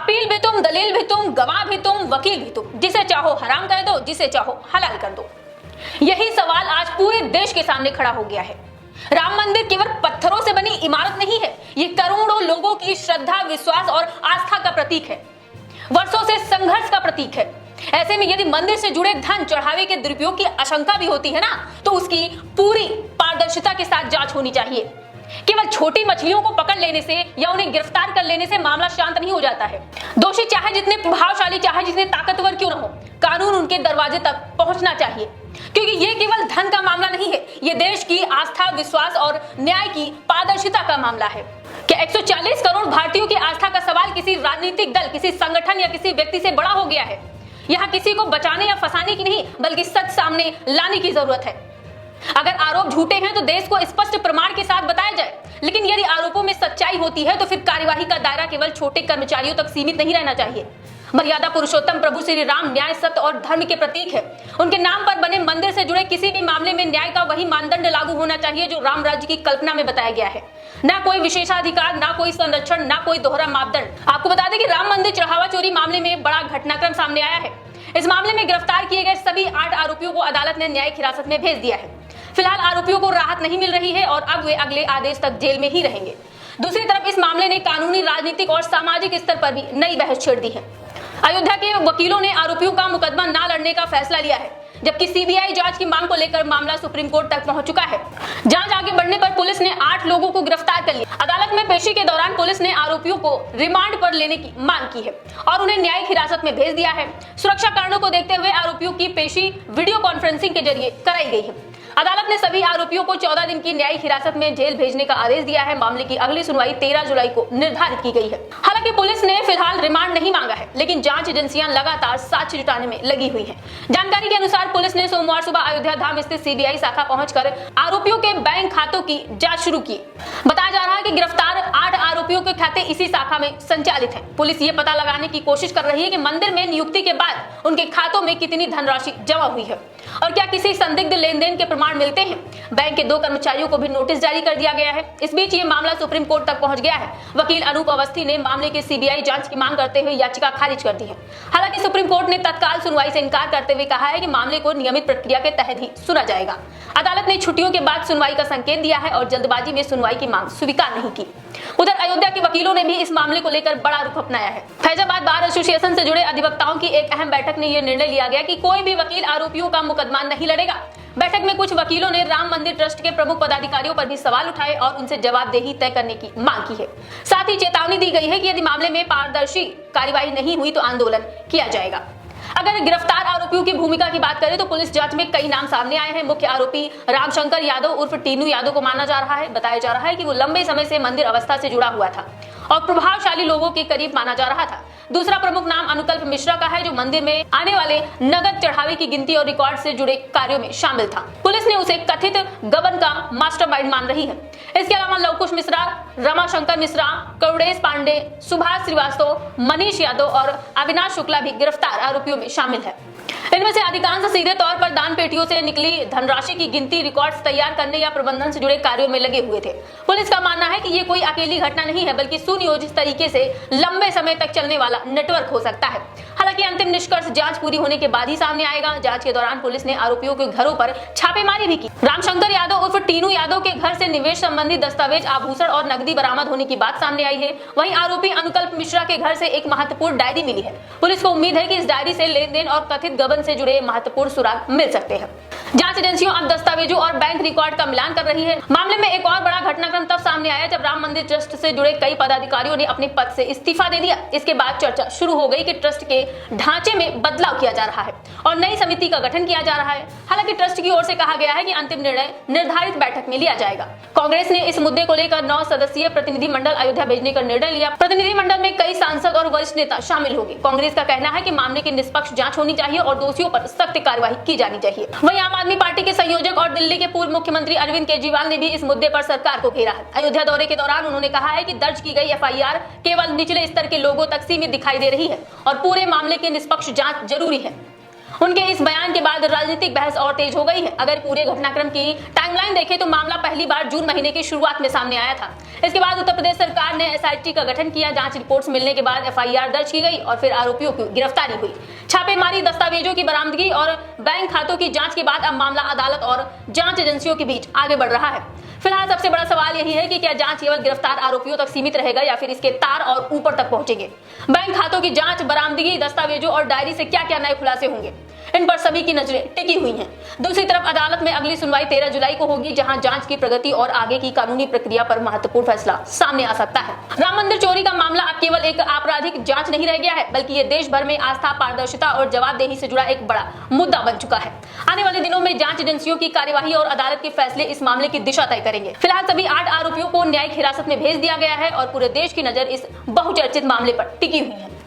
Appeal भी तुम, दलील भी तुम, गवाह भी तुम, वकील भी तुम, जिसे चाहो हराम कर दो, जिसे चाहो हलाल कर दो। यही सवाल आज पूरे देश के सामने खड़ा हो गया है। राम मंदिर केवल पत्थरों से बनी इमारत नहीं है, ये करोड़ों लोगों की श्रद्धा, विश्वास और आस्था का प्रतीक है, वर्षों से संघर्ष का प्रतीक है। ऐसे में यदि मंदिर से जुड़े धन चढ़ावे के दुरुपयोग की आशंका भी होती है ना, तो उसकी पूरी पारदर्शिता के साथ जांच होनी चाहिए। केवल छोटी मछलियों को पकड़ लेने से या उन्हें गिरफ्तार कर लेने से मामला शांत नहीं हो जाता है। दोषी चाहे जितने प्रभावशाली, चाहे जितने ताकतवर क्यों न हो, कानून उनके दरवाजे तक पहुंचना चाहिए, क्योंकि ये केवल धन का मामला नहीं है, ये देश की आस्था, विश्वास और न्याय की पारदर्शिता का मामला है। क्या 140 करोड़ भारतीयों की आस्था का सवाल किसी राजनीतिक दल, किसी संगठन या किसी व्यक्ति से बड़ा हो गया है? यहाँ किसी को बचाने या फंसाने की नहीं, बल्कि सच सामने लाने की जरूरत है। अगर आरोप झूठे हैं तो देश को स्पष्ट प्रमाण के साथ बताया जाए, लेकिन यदि आरोपों में सच्चाई होती है तो फिर कार्यवाही का दायरा केवल छोटे कर्मचारियों तक सीमित नहीं रहना चाहिए। मर्यादा पुरुषोत्तम प्रभु श्री राम न्याय, सत्य और धर्म के प्रतीक है। उनके नाम पर बने मंदिर से जुड़े किसी भी मामले में न्याय का वही मानदंड लागू होना चाहिए जो राम राज्य की कल्पना में बताया गया है। ना कोई विशेषाधिकार, ना कोई संरक्षण, ना कोई दोहरा मापदंड। आपको बता दें कि राम मंदिर चढ़ावा चोरी मामले में बड़ा घटनाक्रम सामने आया है। इस मामले में गिरफ्तार किए गए सभी 8 आरोपियों को अदालत ने न्यायिक हिरासत में भेज दिया है। फिलहाल आरोपियों को राहत नहीं मिल रही है और अब वे अगले आदेश तक जेल में ही रहेंगे। दूसरी तरफ इस मामले ने कानूनी, राजनीतिक और सामाजिक स्तर पर भी नई बहस छेड़ दी है। अयोध्या के वकीलों ने आरोपियों का मुकदमा न लड़ने का फैसला लिया है, जबकि सीबीआई जांच की मांग को लेकर मामला सुप्रीम कोर्ट तक पहुंच चुका है। जांच आगे बढ़ने पर पुलिस ने 8 लोगों को गिरफ्तार कर लिया। अदालत में पेशी के दौरान पुलिस ने आरोपियों को रिमांड पर लेने की मांग की है और उन्हें न्यायिक हिरासत में भेज दिया है। सुरक्षा कारणों को देखते हुए आरोपियों की पेशी वीडियो कॉन्फ्रेंसिंग के जरिए कराई गई है। अदालत ने सभी आरोपियों को 14 दिन की न्यायिक हिरासत में जेल भेजने का आदेश दिया है। मामले की अगली सुनवाई 13 जुलाई को निर्धारित की गई है। हालांकि पुलिस ने फिलहाल रिमांड नहीं मांगा है, लेकिन जांच एजेंसियां लगातार साक्ष्य जुटाने में लगी हुई हैं। जानकारी के अनुसार पुलिस ने सोमवार सुबह अयोध्या धाम स्थित सीबीआई शाखा पहुंचकर आरोपियों के बैंक खातों की जांच शुरू की। बताया जा रहा है कि गिरफ्तार 8 आरोपियों के खाते इसी शाखा में संचालित हैं। पुलिस ये पता लगाने की कोशिश कर रही है कि मंदिर में नियुक्ति के बाद उनके खातों में कितनी धनराशि जमा हुई है और क्या किसी संदिग्ध लेन देन के प्रमाण मिलते हैं। बैंक के 2 कर्मचारियों को भी नोटिस जारी कर दिया गया है। इस बीच ये मामला सुप्रीम कोर्ट तक पहुंच गया है। वकील अनूप अवस्थी ने मामले की सीबीआई जांच की मांग करते हुए याचिका खारिज कर दी है। हालांकि सुप्रीम कोर्ट ने तत्काल सुनवाई से इनकार करते हुए कहा है कि मामले को नियमित प्रक्रिया के तहत ही सुना जाएगा। अदालत ने छुट्टियों के बाद सुनवाई का संकेत दिया है और जल्दबाजी में सुनवाई की मांग स्वीकार नहीं की। उधर अयोध्या के वकीलों ने भी इस मामले को लेकर बड़ा रुख अपनाया है। फैजाबाद बार एसोसिएशन से जुड़े अधिवक्ताओं की एक अहम बैठक में यह निर्णय लिया गया कि कोई भी वकील आरोपियों का मुकदमा नहीं लड़ेगा। बैठक में कुछ वकीलों ने राम मंदिर ट्रस्ट के प्रमुख पदाधिकारियों पर भी सवाल उठाए और उनसे जवाबदेही तय करने की मांग की है। साथ ही चेतावनी दी गई है कि यदि मामले में पारदर्शी कार्यवाही नहीं हुई तो आंदोलन किया जाएगा। अगर गिरफ्तार आरोपियों की भूमिका की बात करें तो पुलिस जांच में कई नाम सामने आए हैं। मुख्य आरोपी रामशंकर यादव उर्फ टीनू यादव को माना जा रहा है। बताया जा रहा है कि वो लंबे समय से मंदिर अवस्था से जुड़ा हुआ था और प्रभावशाली लोगों के करीब माना जा रहा था। दूसरा प्रमुख नाम अनुकल्प मिश्रा का है, जो मंदिर में आने वाले नगद चढ़ावे की गिनती और रिकॉर्ड से जुड़े कार्यों में शामिल था। पुलिस ने उसे कथित गबन का मास्टरमाइंड मान रही है। इसके अलावा लवकुश मिश्रा, रमाशंकर मिश्रा, करुणेश पांडे, सुभाष श्रीवास्तव, मनीष यादव और अविनाश शुक्ला भी गिरफ्तार आरोपियों में शामिल है। इनमें से अधिकांश सीधे तौर पर दान पेटियों से निकली धनराशि की गिनती, रिकॉर्ड्स तैयार करने या प्रबंधन से जुड़े कार्यों में लगे हुए थे। पुलिस का मानना है कि ये कोई अकेली घटना नहीं है, बल्कि सुनियोजित तरीके से लंबे समय तक चलने वाला नेटवर्क हो सकता है। हालांकि अंतिम निष्कर्ष जांच पूरी होने के बाद ही सामने आएगा। जांच के दौरान पुलिस ने आरोपियों के घरों पर छापेमारी भी की। रामशंकर यादव उर्फ टीनू यादव के घर से निवेश संबंधी दस्तावेज, आभूषण और नकदी बरामद होने की बात सामने आई है। वहीं आरोपी अनुकल्प मिश्रा के घर से एक महत्वपूर्ण डायरी मिली है। पुलिस को उम्मीद है कि इस डायरी से लेन देन और कथित गबन से जुड़े महत्वपूर्ण सुराग मिल सकते हैं। जांच एजेंसियों अब दस्तावेजों और बैंक रिकॉर्ड का मिलान कर रही है। मामले में एक और बड़ा घटनाक्रम तब सामने आया जब राम मंदिर ट्रस्ट से जुड़े कई पदाधिकारियों ने अपने पद से इस्तीफा दे दिया। इसके बाद चर्चा शुरू हो गई कि ट्रस्ट के ढांचे में बदलाव किया जा रहा है और नई समिति का गठन किया जा रहा है। हालांकि ट्रस्ट की ओर से कहा गया है कि अंतिम निर्णय निर्धारित बैठक में लिया जाएगा। कांग्रेस ने इस मुद्दे को लेकर 9 सदस्यीय प्रतिनिधि मंडल अयोध्या भेजने का निर्णय लिया। प्रतिनिधि मंडल में कई सांसद और वरिष्ठ नेता शामिल होंगे। कांग्रेस का कहना है कि मामले की निष्पक्ष जांच होनी चाहिए और दोषियों पर सख्त कार्रवाई की जानी चाहिए। वहीं आम आदमी पार्टी के संयोजक और दिल्ली के पूर्व मुख्यमंत्री अरविंद केजरीवाल ने भी इस मुद्दे पर सरकार को घेरा है। अयोध्या दौरे के दौरान उन्होंने कहा है कि दर्ज की गई एफआईआर केवल निचले स्तर के लोगों तक सीमित दिखाई दे रही है और पूरे मामले की निष्पक्ष जांच जरूरी है। उनके इस बयान के बाद राजनीतिक बहस और तेज हो गई है। अगर पूरे घटनाक्रम की टाइमलाइन देखें तो मामला पहली बार जून महीने की शुरुआत में सामने आया था। इसके बाद उत्तर प्रदेश सरकार ने एसआईटी का गठन किया। जांच रिपोर्ट्स मिलने के बाद एफआईआर दर्ज की गई और फिर आरोपियों की गिरफ्तारी हुई। छापेमारी, दस्तावेजों की बरामदगी और बैंक खातों की जांच के बाद अब मामला अदालत और जांच एजेंसियों के बीच आगे बढ़ रहा है। फिलहाल सबसे बड़ा सवाल यही है कि क्या जांच केवल गिरफ्तार आरोपियों तक सीमित रहेगा या फिर इसके तार और ऊपर तक पहुंचेंगे। बैंक खातों की जांच, बरामदगी, दस्तावेजों और डायरी से क्या क्या नए खुलासे होंगे, इन पर सभी की नजरें टिकी हुई हैं। दूसरी तरफ अदालत में अगली सुनवाई 13 जुलाई को होगी, जहां जांच की प्रगति और आगे की कानूनी प्रक्रिया पर महत्वपूर्ण फैसला सामने आ सकता है। राम मंदिर चोरी का मामला अब केवल एक आपराधिक जांच नहीं रह गया है, बल्कि ये देश भर में आस्था, पारदर्शिता और जवाबदेही से जुड़ा एक बड़ा मुद्दा बन चुका है। आने वाले दिनों में जांच एजेंसियों की कार्यवाही और अदालत के फैसले इस मामले की दिशा तय करेंगे। फिलहाल सभी 8 आरोपियों को न्यायिक हिरासत में भेज दिया गया है और पूरे देश की नजर इस बहुचर्चित मामले पर टिकी हुई है।